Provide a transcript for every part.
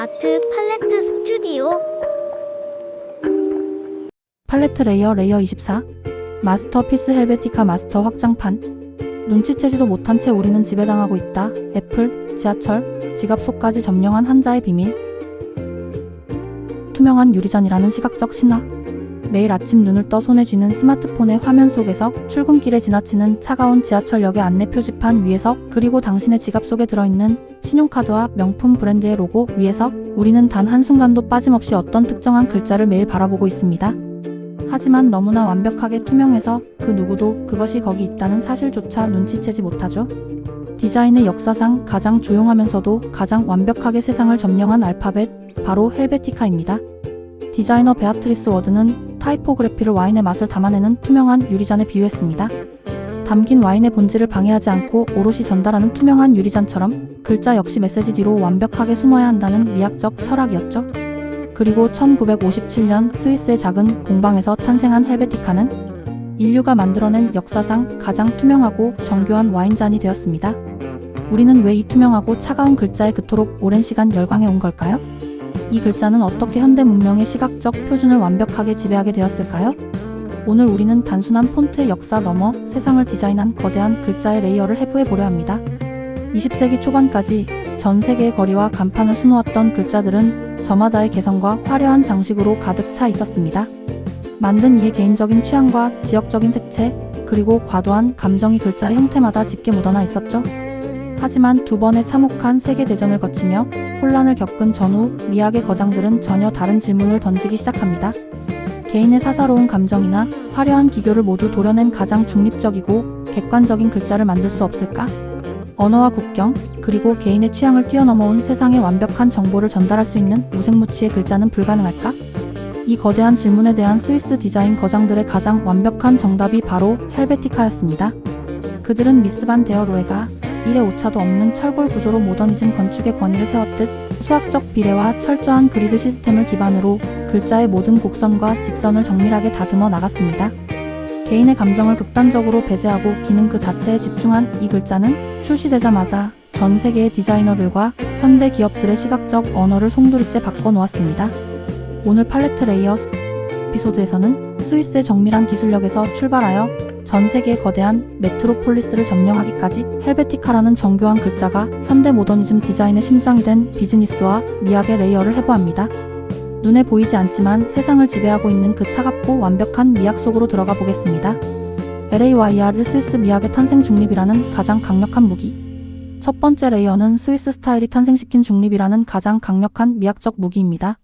아트 팔레트 스튜디오. 팔레트 레이어 24 마스터피스 헬베티카 마스터 확장판. 눈치채지도 못한 채 우리는 지배당하고 있다. 애플, 지하철, 지갑 속까지 점령한 한자의 비밀. 투명한 유리잔이라는 시각적 신화. 매일 아침 눈을 떠 손에 쥐는 스마트폰의 화면 속에서, 출근길에 지나치는 차가운 지하철역의 안내 표지판 위에서, 그리고 당신의 지갑 속에 들어있는 신용카드와 명품 브랜드의 로고 위에서 우리는 단 한순간도 빠짐없이 어떤 특정한 글자를 매일 바라보고 있습니다. 하지만 너무나 완벽하게 투명해서 그 누구도 그것이 거기 있다는 사실조차 눈치채지 못하죠. 디자인의 역사상 가장 조용하면서도 가장 완벽하게 세상을 점령한 알파벳, 바로 헬베티카입니다. 디자이너 베아트리스 워드는 타이포그래피를 와인의 맛을 담아내는 투명한 유리잔에 비유했습니다. 담긴 와인의 본질을 방해하지 않고 오롯이 전달하는 투명한 유리잔처럼 글자 역시 메시지 뒤로 완벽하게 숨어야 한다는 미학적 철학이었죠. 그리고 1957년 스위스의 작은 공방에서 탄생한 헬베티카는 인류가 만들어낸 역사상 가장 투명하고 정교한 와인잔이 되었습니다. 우리는 왜 이 투명하고 차가운 글자에 그토록 오랜 시간 열광해 온 걸까요? 이 글자는 어떻게 현대 문명의 시각적 표준을 완벽하게 지배하게 되었을까요? 오늘 우리는 단순한 폰트의 역사 넘어 세상을 디자인한 거대한 글자의 레이어를 해부해보려 합니다. 20세기 초반까지 전 세계의 거리와 간판을 수놓았던 글자들은 저마다의 개성과 화려한 장식으로 가득 차 있었습니다. 만든 이의 개인적인 취향과 지역적인 색채, 그리고 과도한 감정이 글자의 형태마다 짙게 묻어나 있었죠. 하지만 두 번의 참혹한 세계대전을 거치며 혼란을 겪은 전후 미학의 거장들은 전혀 다른 질문을 던지기 시작합니다. 개인의 사사로운 감정이나 화려한 기교를 모두 도려낸 가장 중립적이고 객관적인 글자를 만들 수 없을까? 언어와 국경, 그리고 개인의 취향을 뛰어넘어온 세상의 완벽한 정보를 전달할 수 있는 무색무취의 글자는 불가능할까? 이 거대한 질문에 대한 스위스 디자인 거장들의 가장 완벽한 정답이 바로 헬베티카였습니다. 그들은 미스 반 데어 로에가 일의 오차도 없는 철골 구조로 모더니즘 건축의 권위를 세웠듯 수학적 비례와 철저한 그리드 시스템을 기반으로 글자의 모든 곡선과 직선을 정밀하게 다듬어 나갔습니다. 개인의 감정을 극단적으로 배제하고 기능 그 자체에 집중한 이 글자는 출시되자마자 전 세계의 디자이너들과 현대 기업들의 시각적 언어를 송두리째 바꿔놓았습니다. 오늘 팔레트 레이어 에피소드에서는 스위스의 정밀한 기술력에서 출발하여 전 세계의 거대한 메트로폴리스를 점령하기까지 헬베티카라는 정교한 글자가 현대 모더니즘 디자인의 심장이 된 비즈니스와 미학의 레이어를 해부합니다. 눈에 보이지 않지만 세상을 지배하고 있는 그 차갑고 완벽한 미학 속으로 들어가 보겠습니다. LAYR 스위스 미학의 탄생 중립이라는 가장 강력한 무기. 첫 번째 레이어는 스위스 스타일이 탄생시킨 중립이라는 가장 강력한 미학적 무기입니다.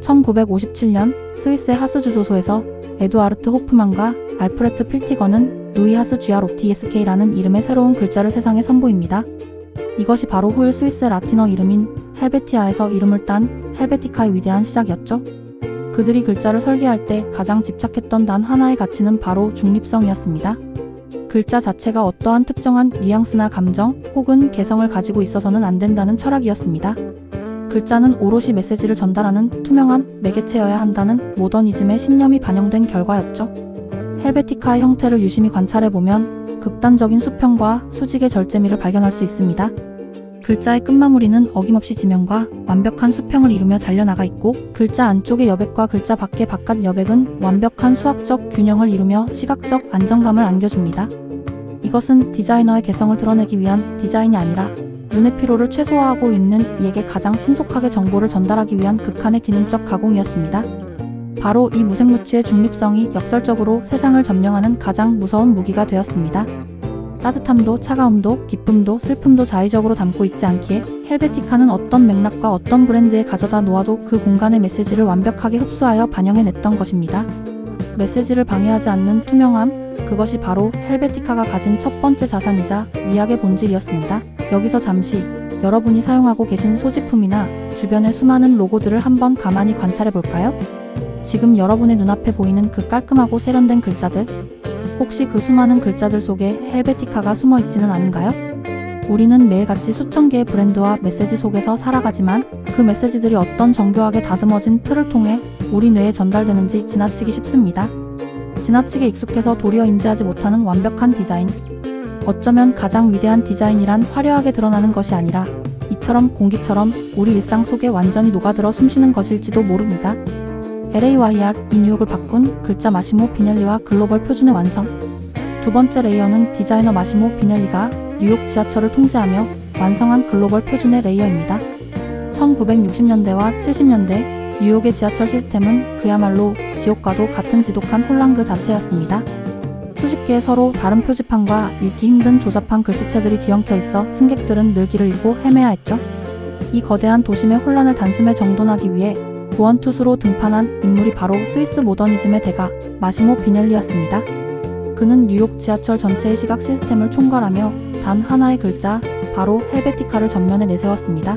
1957년 스위스의 하스 주조소에서 에두아르트 호프만과 알프레트 필티거는 누이 하스 GROTSK라는 이름의 새로운 글자를 세상에 선보입니다. 이것이 바로 후일 스위스의 라틴어 이름인 헬베티아에서 이름을 딴 헬베티카의 위대한 시작이었죠. 그들이 글자를 설계할 때 가장 집착했던 단 하나의 가치는 바로 중립성이었습니다. 글자 자체가 어떠한 특정한 뉘앙스나 감정 혹은 개성을 가지고 있어서는 안 된다는 철학이었습니다. 글자는 오롯이 메시지를 전달하는 투명한 매개체여야 한다는 모더니즘의 신념이 반영된 결과였죠. 헬베티카의 형태를 유심히 관찰해보면 극단적인 수평과 수직의 절제미를 발견할 수 있습니다. 글자의 끝마무리는 어김없이 지면과 완벽한 수평을 이루며 잘려나가 있고, 글자 안쪽의 여백과 글자 밖의 바깥 여백은 완벽한 수학적 균형을 이루며 시각적 안정감을 안겨줍니다. 이것은 디자이너의 개성을 드러내기 위한 디자인이 아니라 눈의 피로를 최소화하고 있는 이에게 가장 신속하게 정보를 전달하기 위한 극한의 기능적 가공이었습니다. 바로 이 무색무취의 중립성이 역설적으로 세상을 점령하는 가장 무서운 무기가 되었습니다. 따뜻함도 차가움도 기쁨도 슬픔도 자의적으로 담고 있지 않기에 헬베티카는 어떤 맥락과 어떤 브랜드에 가져다 놓아도 그 공간의 메시지를 완벽하게 흡수하여 반영해냈던 것입니다. 메시지를 방해하지 않는 투명함, 그것이 바로 헬베티카가 가진 첫 번째 자산이자 미학의 본질이었습니다. 여기서 잠시 여러분이 사용하고 계신 소지품이나 주변의 수많은 로고들을 한번 가만히 관찰해 볼까요? 지금 여러분의 눈앞에 보이는 그 깔끔하고 세련된 글자들, 혹시 그 수많은 글자들 속에 헬베티카가 숨어 있지는 않은가요? 우리는 매일같이 수천 개의 브랜드와 메시지 속에서 살아가지만 그 메시지들이 어떤 정교하게 다듬어진 틀을 통해 우리 뇌에 전달되는지 지나치기 쉽습니다. 지나치게 익숙해서 도리어 인지하지 못하는 완벽한 디자인. 어쩌면 가장 위대한 디자인이란 화려하게 드러나는 것이 아니라 물처럼 공기처럼 우리 일상 속에 완전히 녹아들어 숨쉬는 것일지도 모릅니다. LAYR, 이 뉴욕을 바꾼 글자 마시모 비넬리와 글로벌 표준의 완성. 두 번째 레이어는 디자이너 마시모 비넬리가 뉴욕 지하철을 통제하며 완성한 글로벌 표준의 레이어입니다. 1960년대와 70년대 뉴욕의 지하철 시스템은 그야말로 지옥과도 같은 지독한 혼란 그 자체였습니다. 수십 개의 서로 다른 표지판과 읽기 힘든 조잡한 글씨체들이 뒤엉켜 있어 승객들은 늘 길을 잃고 헤매야 했죠. 이 거대한 도심의 혼란을 단숨에 정돈하기 위해 구원투수로 등판한 인물이 바로 스위스 모더니즘의 대가 마시모 비넬리였습니다. 그는 뉴욕 지하철 전체의 시각 시스템을 총괄하며 단 하나의 글자, 바로 헬베티카를 전면에 내세웠습니다.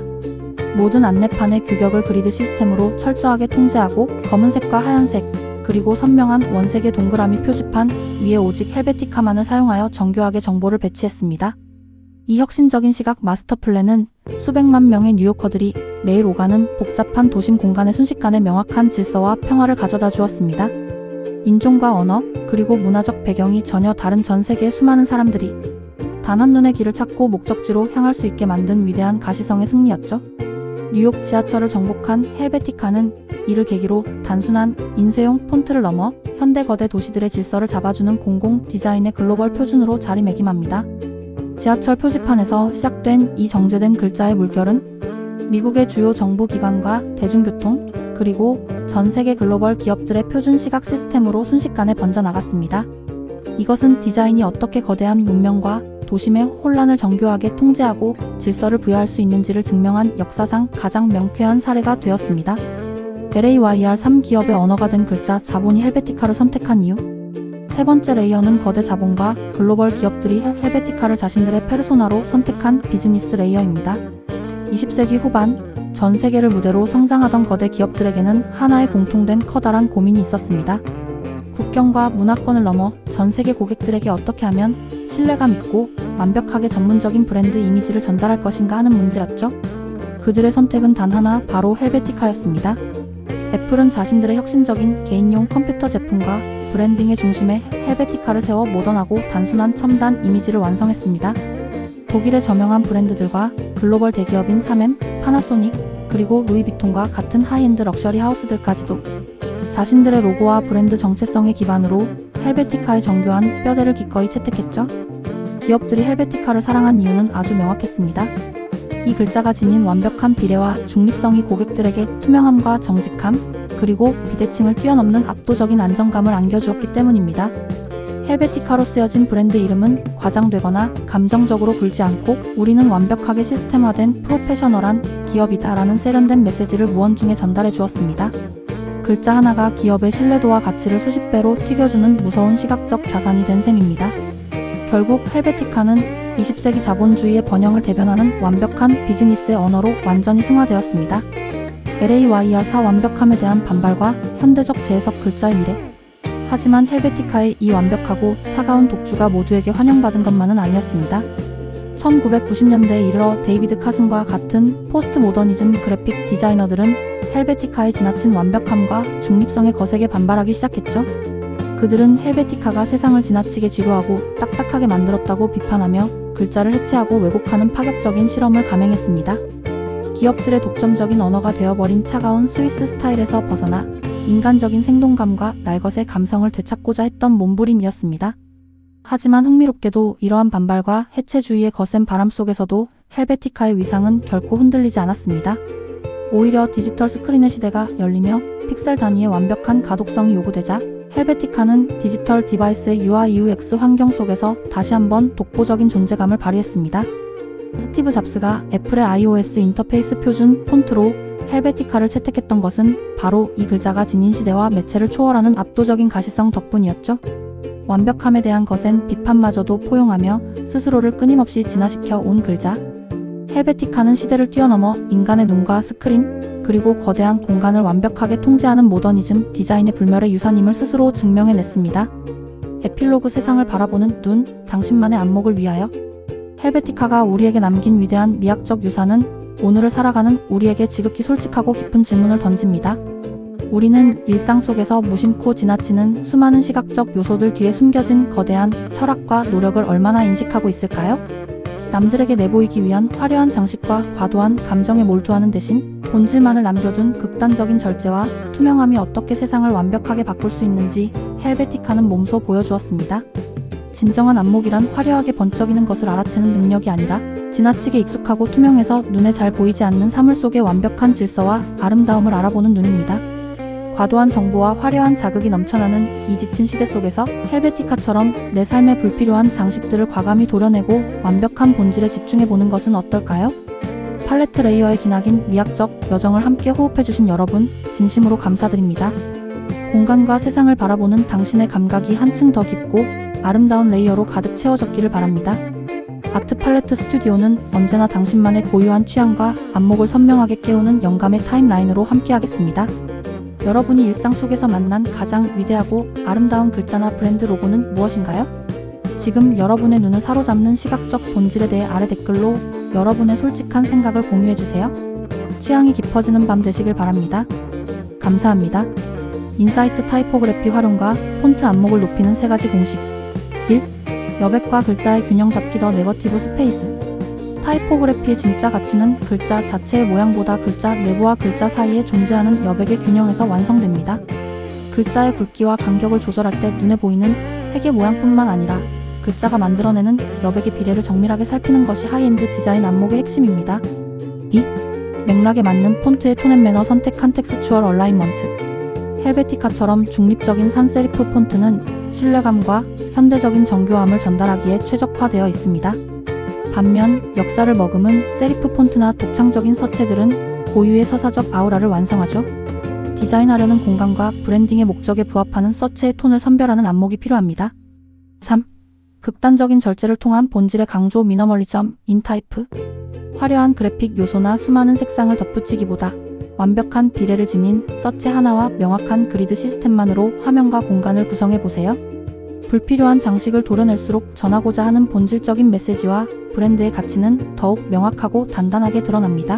모든 안내판의 규격을 그리드 시스템으로 철저하게 통제하고 검은색과 하얀색, 그리고 선명한 원색의 동그라미 표지판 위에 오직 헬베티카만을 사용하여 정교하게 정보를 배치했습니다. 이 혁신적인 시각 마스터 플랜은 수백만 명의 뉴요커들이 매일 오가는 복잡한 도심 공간의 순식간에 명확한 질서와 평화를 가져다 주었습니다. 인종과 언어, 그리고 문화적 배경이 전혀 다른 전 세계의 수많은 사람들이 단 한눈에 길을 찾고 목적지로 향할 수 있게 만든 위대한 가시성의 승리였죠. 뉴욕 지하철을 정복한 헬베티카는 이를 계기로 단순한 인쇄용 폰트를 넘어 현대 거대 도시들의 질서를 잡아주는 공공 디자인의 글로벌 표준으로 자리매김합니다. 지하철 표지판에서 시작된 이 정제된 글자의 물결은 미국의 주요 정부 기관과 대중교통, 그리고 전 세계 글로벌 기업들의 표준 시각 시스템으로 순식간에 번져나갔습니다. 이것은 디자인이 어떻게 거대한 문명과 도심의 혼란을 정교하게 통제하고 질서를 부여할 수 있는지를 증명한 역사상 가장 명쾌한 사례가 되었습니다. LAYR 3기업의 언어가 된 글자 자본이 헬베티카를 선택한 이유. 세 번째 레이어는 거대 자본과 글로벌 기업들이 헬베티카를 자신들의 페르소나로 선택한 비즈니스 레이어입니다. 20세기 후반 전 세계를 무대로 성장하던 거대 기업들에게는 하나의 공통된 커다란 고민이 있었습니다. 국경과 문화권을 넘어 전 세계 고객들에게 어떻게 하면 신뢰감 있고 완벽하게 전문적인 브랜드 이미지를 전달할 것인가 하는 문제였죠. 그들의 선택은 단 하나, 바로 헬베티카였습니다. 애플은 자신들의 혁신적인 개인용 컴퓨터 제품과 브랜딩의 중심에 헬베티카를 세워 모던하고 단순한 첨단 이미지를 완성했습니다. 독일의 저명한 브랜드들과 글로벌 대기업인 3M, 파나소닉, 그리고 루이비통과 같은 하이엔드 럭셔리 하우스들까지도 자신들의 로고와 브랜드 정체성의 기반으로 헬베티카의 정교한 뼈대를 기꺼이 채택했죠. 기업들이 헬베티카를 사랑한 이유는 아주 명확했습니다. 이 글자가 지닌 완벽한 비례와 중립성이 고객들에게 투명함과 정직함, 그리고 비대칭을 뛰어넘는 압도적인 안정감을 안겨주었기 때문입니다. 헬베티카로 쓰여진 브랜드 이름은 과장되거나 감정적으로 굴지 않고 우리는 완벽하게 시스템화된 프로페셔널한 기업이다 라는 세련된 메시지를 무언중에 전달해 주었습니다. 글자 하나가 기업의 신뢰도와 가치를 수십 배로 튀겨주는 무서운 시각적 자산이 된 셈입니다. 결국 헬베티카는 20세기 자본주의의 번영을 대변하는 완벽한 비즈니스의 언어로 완전히 승화되었습니다. LAYR4 완벽함에 대한 반발과 현대적 재해석 글자의 미래. 하지만 헬베티카의 이 완벽하고 차가운 독주가 모두에게 환영받은 것만은 아니었습니다. 1990년대에 이르러 데이비드 카슨과 같은 포스트 모더니즘 그래픽 디자이너들은 헬베티카의 지나친 완벽함과 중립성에 거세게 반발하기 시작했죠. 그들은 헬베티카가 세상을 지나치게 지루하고 딱딱하게 만들었다고 비판하며 글자를 해체하고 왜곡하는 파격적인 실험을 감행했습니다. 기업들의 독점적인 언어가 되어버린 차가운 스위스 스타일에서 벗어나 인간적인 생동감과 날것의 감성을 되찾고자 했던 몸부림이었습니다. 하지만 흥미롭게도 이러한 반발과 해체주의의 거센 바람 속에서도 헬베티카의 위상은 결코 흔들리지 않았습니다. 오히려 디지털 스크린의 시대가 열리며 픽셀 단위의 완벽한 가독성이 요구되자 헬베티카는 디지털 디바이스의 UI UX 환경 속에서 다시 한번 독보적인 존재감을 발휘했습니다. 스티브 잡스가 애플의 iOS 인터페이스 표준 폰트로 헬베티카를 채택했던 것은 바로 이 글자가 지닌 시대와 매체를 초월하는 압도적인 가시성 덕분이었죠. 완벽함에 대한 거센 비판마저도 포용하며 스스로를 끊임없이 진화시켜 온 글자. 헬베티카는 시대를 뛰어넘어 인간의 눈과 스크린, 그리고 거대한 공간을 완벽하게 통제하는 모더니즘 디자인의 불멸의 유산임을 스스로 증명해냈습니다. 에필로그 세상을 바라보는 눈, 당신만의 안목을 위하여. 헬베티카가 우리에게 남긴 위대한 미학적 유산은 오늘을 살아가는 우리에게 지극히 솔직하고 깊은 질문을 던집니다. 우리는 일상 속에서 무심코 지나치는 수많은 시각적 요소들 뒤에 숨겨진 거대한 철학과 노력을 얼마나 인식하고 있을까요? 남들에게 내보이기 위한 화려한 장식과 과도한 감정에 몰두하는 대신 본질만을 남겨둔 극단적인 절제와 투명함이 어떻게 세상을 완벽하게 바꿀 수 있는지 헬베티카는 몸소 보여주었습니다. 진정한 안목이란 화려하게 번쩍이는 것을 알아채는 능력이 아니라 지나치게 익숙하고 투명해서 눈에 잘 보이지 않는 사물 속의 완벽한 질서와 아름다움을 알아보는 눈입니다. 과도한 정보와 화려한 자극이 넘쳐나는 이 지친 시대 속에서 헬베티카처럼 내 삶에 불필요한 장식들을 과감히 도려내고 완벽한 본질에 집중해보는 것은 어떨까요? 팔레트 레이어의 기나긴 미학적 여정을 함께 호흡해주신 여러분, 진심으로 감사드립니다. 공간과 세상을 바라보는 당신의 감각이 한층 더 깊고 아름다운 레이어로 가득 채워졌기를 바랍니다. 아트 팔레트 스튜디오는 언제나 당신만의 고유한 취향과 안목을 선명하게 깨우는 영감의 타임라인으로 함께하겠습니다. 여러분이 일상 속에서 만난 가장 위대하고 아름다운 글자나 브랜드 로고는 무엇인가요? 지금 여러분의 눈을 사로잡는 시각적 본질에 대해 아래 댓글로 여러분의 솔직한 생각을 공유해주세요. 취향이 깊어지는 밤 되시길 바랍니다. 감사합니다. 인사이트 타이포그래피 활용과 폰트 안목을 높이는 3가지 공식. 1. 여백과 글자의 균형 잡기 더 네거티브 스페이스. 타이포그래피의 진짜 가치는 글자 자체의 모양보다 글자 내부와 글자 사이에 존재하는 여백의 균형에서 완성됩니다. 글자의 굵기와 간격을 조절할 때 눈에 보이는 획의 모양뿐만 아니라 글자가 만들어내는 여백의 비례를 정밀하게 살피는 것이 하이엔드 디자인 안목의 핵심입니다. 2. 맥락에 맞는 폰트의 톤 앤 매너 선택한 텍스추얼 얼라인먼트. 헬베티카처럼 중립적인 산세리프 폰트는 신뢰감과 현대적인 정교함을 전달하기에 최적화되어 있습니다. 반면 역사를 머금은 세리프 폰트나 독창적인 서체들은 고유의 서사적 아우라를 완성하죠. 디자인하려는 공간과 브랜딩의 목적에 부합하는 서체의 톤을 선별하는 안목이 필요합니다. 3. 극단적인 절제를 통한 본질의 강조 미니멀리즘 인타이프. 화려한 그래픽 요소나 수많은 색상을 덧붙이기보다 완벽한 비례를 지닌 서체 하나와 명확한 그리드 시스템만으로 화면과 공간을 구성해보세요. 불필요한 장식을 도려낼수록 전하고자 하는 본질적인 메시지와 브랜드의 가치는 더욱 명확하고 단단하게 드러납니다.